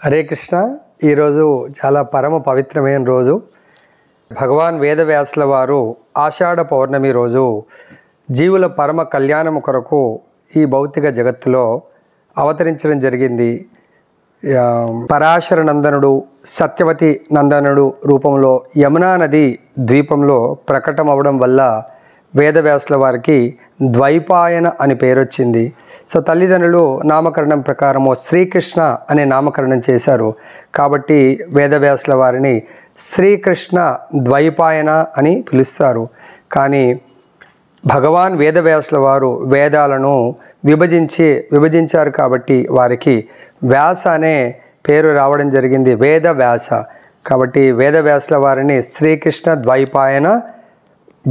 హరే కృష్ణ. ఈరోజు చాలా పరమ పవిత్రమైన రోజు. భగవాన్ వేదవ్యాసుల వారు ఆషాఢ పౌర్ణమి రోజు జీవుల పరమ కళ్యాణము కొరకు ఈ భౌతిక జగత్తులో అవతరించడం జరిగింది. పరాశర నందనుడు, సత్యవతి నందనుడు రూపంలో యమునా నది ద్వీపంలో ప్రకటమవడం వల్ల వేదవ్యాసుల వారికి ద్వైపాయన అని పేరు వచ్చింది. సో తల్లిదండ్రులు నామకరణం ప్రకారము శ్రీకృష్ణ అనే నామకరణం చేశారు. కాబట్టి వేదవ్యాసుల వారిని శ్రీకృష్ణ ద్వైపాయన అని పిలుస్తారు. భగవాన్ వేదవ్యాసుల వారు వేదాలను విభజించారు కాబట్టి వారికి వ్యాస అనే పేరు రావడం జరిగింది, వేదవ్యాస. కాబట్టి వేదవ్యాసుల వారిని శ్రీకృష్ణ ద్వైపాయన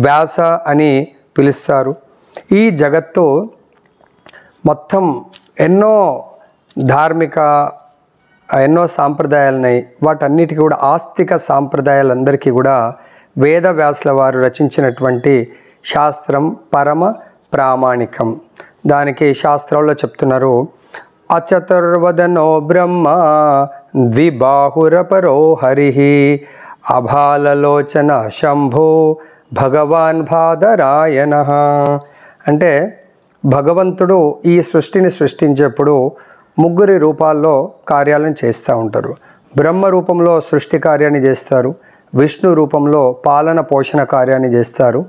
వ్యాస అని పిలుస్తారు. ఈ జగత్తు మొత్తం ఎన్నో సాంప్రదాయాలున్నాయి. వాటన్నిటికీ కూడా ఆస్తిక సాంప్రదాయాలందరికీ కూడా వేదవ్యాసుల వారు రచించినటువంటి శాస్త్రం పరమ ప్రామాణికం. దానికి శాస్త్రాల్లో చెప్తున్నారు, అచతుర్వదనో బ్రహ్మ ద్విబాహురపరో హరిః అభాలలోచన శంభో భగవాన్ బాదరాయణః. అంటే భగవంతుడు ఈ సృష్టిని సృష్టించేప్పుడు ముగ్గురి రూపాల్లో కార్యాలను చేస్తూ ఉంటారు. బ్రహ్మ రూపంలో సృష్టి కార్యాన్ని చేస్తారు, విష్ణు రూపంలో పాలన పోషణ కార్యాన్ని చేస్తారు,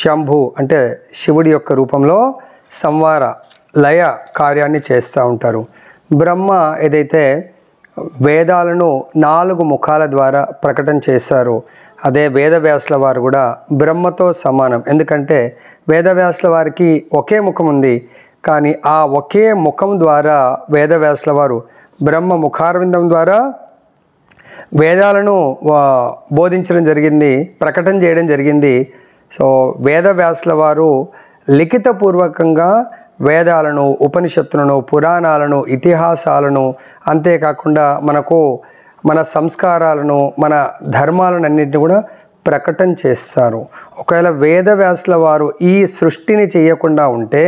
శంభు అంటే శివుడి యొక్క రూపంలో సంవార లయ కార్యాన్ని చేస్తూ ఉంటారు. బ్రహ్మ ఏదైతే వేదాలను 4 ముఖాల ద్వారా ప్రకటన చేశారో అదే వేదవ్యాసుల వారు కూడా బ్రహ్మతో సమానం. ఎందుకంటే వేదవ్యాసుల వారికి ఒకే ముఖం ఉంది, కానీ ఆ ఒకే ముఖం ద్వారా వేదవ్యాసుల వారు బ్రహ్మ ముఖారవిందం ద్వారా వేదాలను బోధించడం జరిగింది, ప్రకటన చేయడం జరిగింది. సో వేదవ్యాసుల వారు లిఖితపూర్వకంగా వేదాలను, ఉపనిషత్తులను, పురాణాలను, ఇతిహాసాలను, అంతేకాకుండా మన సంస్కారాలను, మన ధర్మాలను అన్నింటినీ కూడా ప్రకటన చేస్తారు. ఒకవేళ వేదవ్యాసుల వారు ఈ సృష్టిని చేయకుండా ఉంటే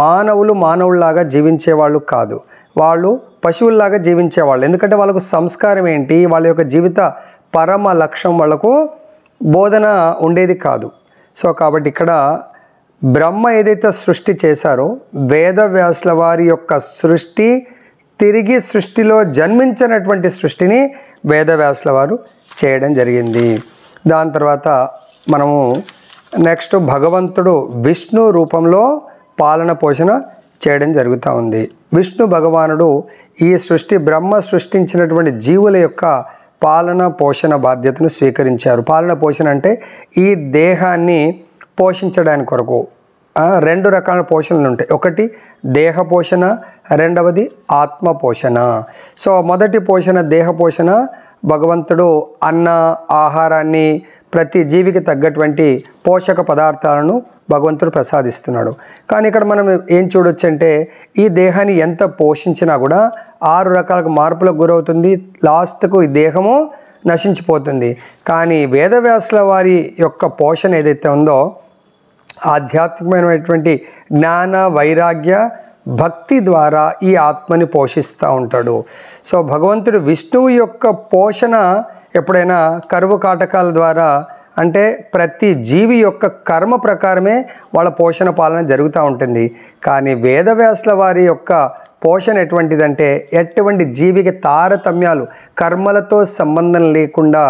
మానవుల్లాగా జీవించేవాళ్ళు కాదు, వాళ్ళు పశువుల్లాగా జీవించేవాళ్ళు. ఎందుకంటే వాళ్ళకు సంస్కారం ఏంటి, వాళ్ళ యొక్క జీవిత పరమ లక్ష్యం వాళ్ళకు బోధన ఉండేది కాదు. సో కాబట్టి ఇక్కడ బ్రహ్మ ఏదైతే సృష్టి చేశారో వేదవ్యాసుల వారి యొక్క సృష్టి తిరిగి సృష్టిలో జన్మించినటువంటి సృష్టిని వేదవ్యాసుల వారు చేయడం జరిగింది. దాని తర్వాత మనము నెక్స్ట్ భగవంతుడు విష్ణు రూపంలో పాలన పోషణ చేయడం జరుగుతూ ఉంది. విష్ణు భగవానుడు ఈ సృష్టి బ్రహ్మ సృష్టించినటువంటి జీవుల యొక్క పాలన పోషణ బాధ్యతను స్వీకరించారు. పాలన పోషణ అంటే ఈ దేహాన్ని పోషించడానికి కొరకు 2 రకాల పోషణలు ఉంటాయి. ఒకటి దేహ పోషణ, రెండవది ఆత్మ పోషణ. సో మొదటి పోషణ దేహ పోషణ, భగవంతుడు అన్న ఆహారాన్ని ప్రతి జీవికి తగ్గటువంటి పోషక పదార్థాలను భగవంతుడు ప్రసాదిస్తున్నాడు. కానీ ఇక్కడ మనం ఏం చూడొచ్చు అంటే ఈ దేహాన్ని ఎంత పోషించినా కూడా 6 రకాల మార్పులకు గురవుతుంది, లాస్ట్కు ఈ దేహము నశించిపోతుంది. కానీ వేదవ్యాసుల వారి యొక్క పోషణ ఏదైతే ఉందో ఆధ్యాత్మికమైనటువంటి జ్ఞాన వైరాగ్య భక్తి ద్వారా ఈ ఆత్మని పోషిస్తూ ఉంటాడు. సో భగవంతుడు విష్ణువు యొక్క పోషణ ఎప్పుడైనా కరువు కాటకాల ద్వారా, అంటే ప్రతి జీవి యొక్క కర్మ ప్రకారమే వాళ్ళ పోషణ పాలన జరుగుతూ ఉంటుంది. కానీ వేదవ్యాసుల వారి యొక్క పోషణ ఎటువంటిదంటే ఎటువంటి జీవికి తారతమ్యాలు, కర్మలతో సంబంధం లేకుండా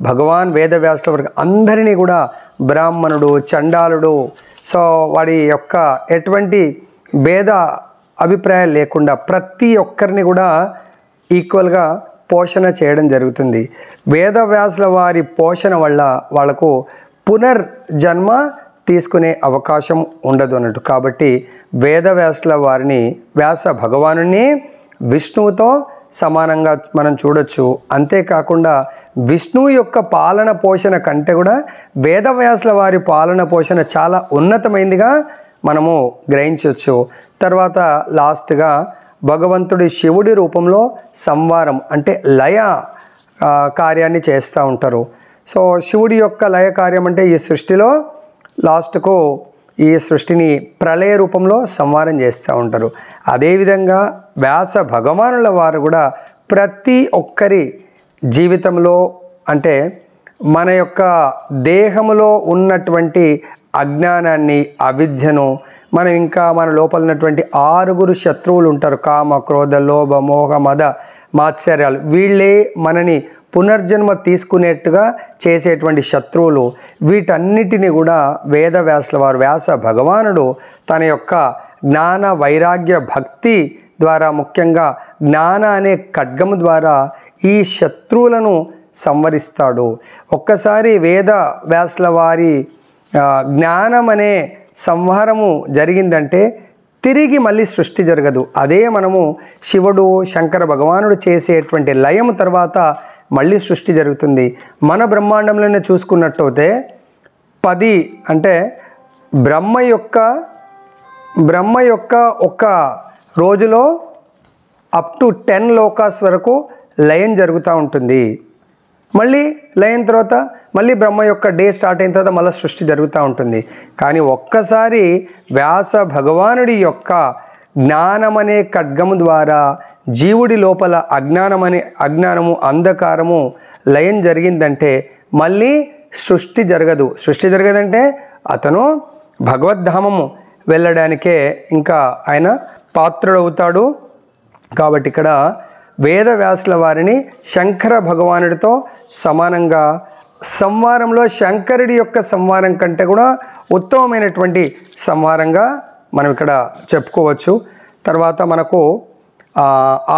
భగవాన్ వేదవ్యాసుల వారికి అందరినీ కూడా బ్రాహ్మణుడు, చండాలుడు, సో వాడి యొక్క ఎటువంటి భేద అభిప్రాయాలు లేకుండా ప్రతి ఒక్కరిని కూడా ఈక్వల్గా పోషణ చేయడం జరుగుతుంది. వేదవ్యాసుల వారి పోషణ వల్ల వాళ్లకు పునర్జన్మ తీసుకునే అవకాశం ఉండదు అన్నట్టు. కాబట్టి వేదవ్యాసుల వారిని వ్యాస భగవానుని విష్ణువుతో సమానంగా మనం చూడొచ్చు. అంతేకాకుండా విష్ణువు యొక్క పాలన పోషణ కంటే కూడా వేదవ్యాసుల వారి పాలన పోషణ చాలా ఉన్నతమైనదిగా మనము గ్రహించవచ్చు. తర్వాత లాస్ట్గా భగవంతుడి శివుడి రూపంలో సంవారం అంటే లయ కార్యాన్ని చేస్తూ ఉంటారు. సో శివుడి యొక్క లయ కార్యం అంటే ఈ సృష్టిలో లాస్ట్కు ఈ సృష్టిని ప్రళయ రూపంలో సంహారం చేస్తూ ఉంటారు. అదేవిధంగా వ్యాస భగవానుల వారు కూడా ప్రతి ఒక్కరి జీవితంలో అంటే మన యొక్క దేహంలో ఉన్నటువంటి అజ్ఞానాన్ని, అవిద్యను, మనం ఇంకా మన లోపల ఉన్నటువంటి 6 శత్రువులు ఉంటారు. కామ, క్రోధ, లోభ, మోహ, మద, మాత్సర్యాలు. వీళ్ళే మనని పునర్జన్మ తీసుకునేట్టుగా చేసేటువంటి శత్రువులు. వీటన్నిటిని కూడా వేదవ్యాసుల వారు, వ్యాస భగవానుడు తన యొక్క జ్ఞాన వైరాగ్య భక్తి ద్వారా, ముఖ్యంగా జ్ఞాన అనే ఖడ్గము ద్వారా ఈ శత్రువులను సంవరిస్తాడు. ఒక్కసారి వేద వ్యాసుల వారి జ్ఞానం అనే సంహారము జరిగిందంటే తిరిగి మళ్ళీ సృష్టి జరగదు. అదే మనము శివుడు, శంకర భగవానుడు చేసేటువంటి లయము తర్వాత మళ్ళీ సృష్టి జరుగుతుంది. మన బ్రహ్మాండంలోనే చూసుకున్నట్టయితే 10 అంటే బ్రహ్మ యొక్క ఒక రోజులో అప్ టు 10 లోకాస్ వరకు లయం జరుగుతూ ఉంటుంది. మళ్ళీ లయం తర్వాత మళ్ళీ బ్రహ్మ యొక్క డే స్టార్ట్ అయిన తర్వాత మళ్ళీ సృష్టి జరుగుతూ ఉంటుంది. కానీ ఒక్కసారి వ్యాస భగవానుడి యొక్క జ్ఞానమనే ఖడ్గము ద్వారా జీవుడి లోపల అజ్ఞానము, అంధకారము లయం జరిగిందంటే మళ్ళీ సృష్టి జరగదు. సృష్టి జరగదంటే అతను భగవద్ధామము వెళ్ళడానికే ఇంకా ఆయన పాత్రుడవుతాడు. కాబట్టి ఇక్కడ వేదవ్యాసుల వారిని శంకర భగవానుడితో సమానంగా, సంవారంలో శంకరుడి యొక్క సంవారం కంటే కూడా ఉత్తమమైనటువంటి సంవారంగా మనం ఇక్కడ చెప్పుకోవచ్చు. తర్వాత మనకు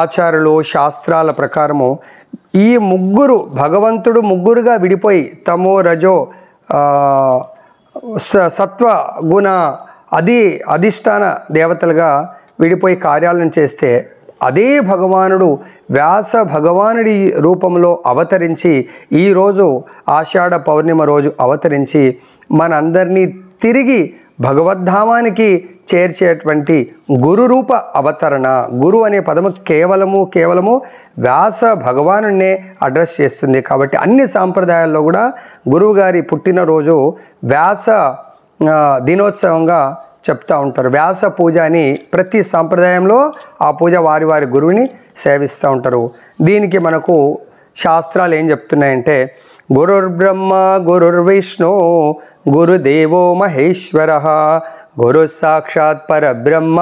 ఆచార్యులు, శాస్త్రాల ప్రకారము ఈ భగవంతుడు ముగ్గురుగా విడిపోయి తమో, రజో, సత్వ గుణ అధిష్టాన దేవతలుగా విడిపోయి కార్యాలను చేస్తే అదే భగవానుడు వ్యాస భగవానుడి రూపంలో అవతరించి ఈరోజు ఆషాఢ పౌర్ణిమ రోజు అవతరించి మనందరినీ తిరిగి భగవద్ధామానికి చేర్చేటువంటి గురు రూప అవతరణ. గురు అనే పదము కేవలము వ్యాస భగవానుడినే అడ్రస్ చేస్తుంది. కాబట్టి అన్ని సాంప్రదాయాల్లో కూడా గురువుగారి పుట్టినరోజు వ్యాస దినోత్సవంగా చెప్తూ ఉంటారు. వ్యాస పూజ అని ప్రతి సాంప్రదాయంలో ఆ పూజ వారి గురువుని సేవిస్తూ ఉంటారు. దీనికి మనకు శాస్త్రాలు ఏం చెప్తున్నాయంటే గురుర్బ్రహ్మ గురుర్విష్ణు గురుదేవో మహేశ్వర గురు సాక్షాత్ పరబ్రహ్మ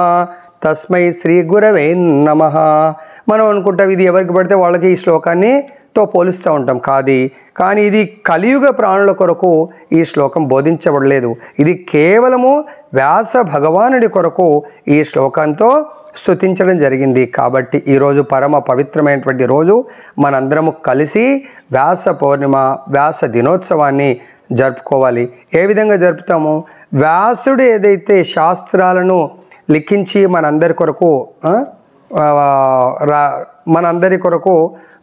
తస్మై శ్రీ గురవే నమః. మనం అనుకుంటాం ఇది ఎవరికి పడితే వాళ్ళకి ఈ శ్లోకాన్ని తో పోలుస్తూ ఉంటాం. కానీ ఇది కలియుగ ప్రాణుల కొరకు ఈ శ్లోకం బోధించబడలేదు. ఇది కేవలము వ్యాస భగవానుడి కొరకు ఈ శ్లోకంతో స్తుతించడం జరిగింది. కాబట్టి ఈరోజు పరమ పవిత్రమైనటువంటి రోజు మనందరము కలిసి వ్యాస పౌర్ణిమ, వ్యాస దినోత్సవాన్ని జరుపుకోవాలి. ఏ విధంగా జరుపుతాము? వ్యాసుడు ఏదైతే శాస్త్రాలను లిఖించి మనందరి కొరకు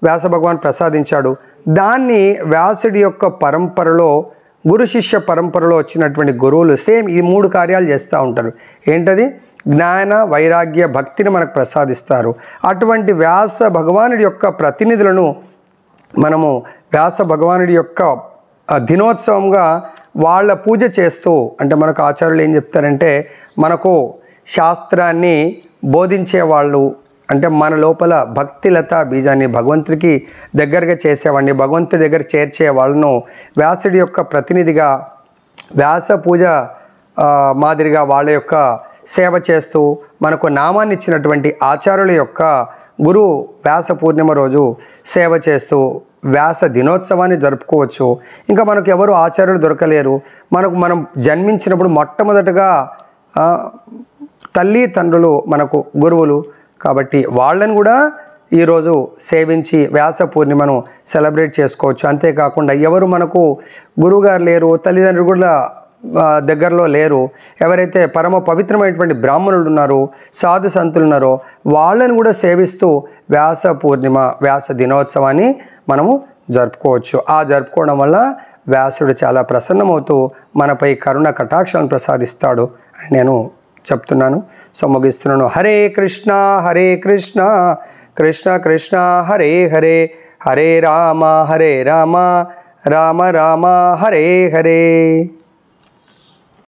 వ్యాస భగవాన్ ప్రసాదించాడు. దాన్ని వ్యాసుడి యొక్క పరంపరలో, గురు శిష్య పరంపరలో వచ్చినటువంటి గురువులు సేమ్ ఈ 3 కార్యాలు చేస్తూ ఉంటారు. ఏంటది? జ్ఞాన వైరాగ్య భక్తిని మనకు ప్రసాదిస్తారు. అటువంటి వ్యాస భగవానుడి యొక్క ప్రతినిధులను మనము వ్యాస భగవానుడి యొక్క దినోత్సవంగా వాళ్ళ పూజ చేస్తూ, అంటే మనకు ఆచార్యులు ఏం చెప్తారంటే మనకు శాస్త్రాన్ని బోధించే వాళ్ళు, అంటే మన లోపల భక్తిలత బీజాన్ని భగవంతుడికి దగ్గరగా చేసేవాడిని, భగవంతుడి దగ్గర చేర్చే వాళ్ళను వ్యాసుడి యొక్క ప్రతినిధిగా వ్యాస పూజ మాదిరిగా వాళ్ళ యొక్క సేవ చేస్తూ మనకు నామాన్ని ఇచ్చినటువంటి ఆచార్యుల యొక్క గురు వ్యాస పూర్ణిమ రోజు సేవ చేస్తూ వ్యాస దినోత్సవాన్ని జరుపుకోవచ్చు. ఇంకా మనకు ఎవరు ఆచార్యులు దొరకలేరు. మనం జన్మించినప్పుడు మొట్టమొదటగా తల్లి తండ్రులు మనకు గురువులు. కాబట్టి వాళ్ళని కూడా ఈరోజు సేవించి వ్యాస పూర్ణిమను సెలబ్రేట్ చేసుకోవచ్చు. అంతేకాకుండా ఎవరు మనకు గురువుగారు లేరు, తల్లిదండ్రులు కూడా దగ్గరలో లేరు, ఎవరైతే పరమ పవిత్రమైనటువంటి బ్రాహ్మణులు ఉన్నారో, సాధు సంతులు ఉన్నారో వాళ్ళని కూడా సేవిస్తూ వ్యాస పూర్ణిమ, వ్యాస దినోత్సవాన్ని మనము జరుపుకోవచ్చు. ఆ జరుపుకోవడం వల్ల వ్యాసుడు చాలా ప్రసన్నమవుతూ మనపై కరుణ కటాక్షాలను ప్రసాదిస్తాడు అని నేను చెప్తున్నాను. సో ముగిస్తున్నాను. హరే కృష్ణ కృష్ణ కృష్ణ హరే హరే, హరే రామ రామ రామ హరే హరే.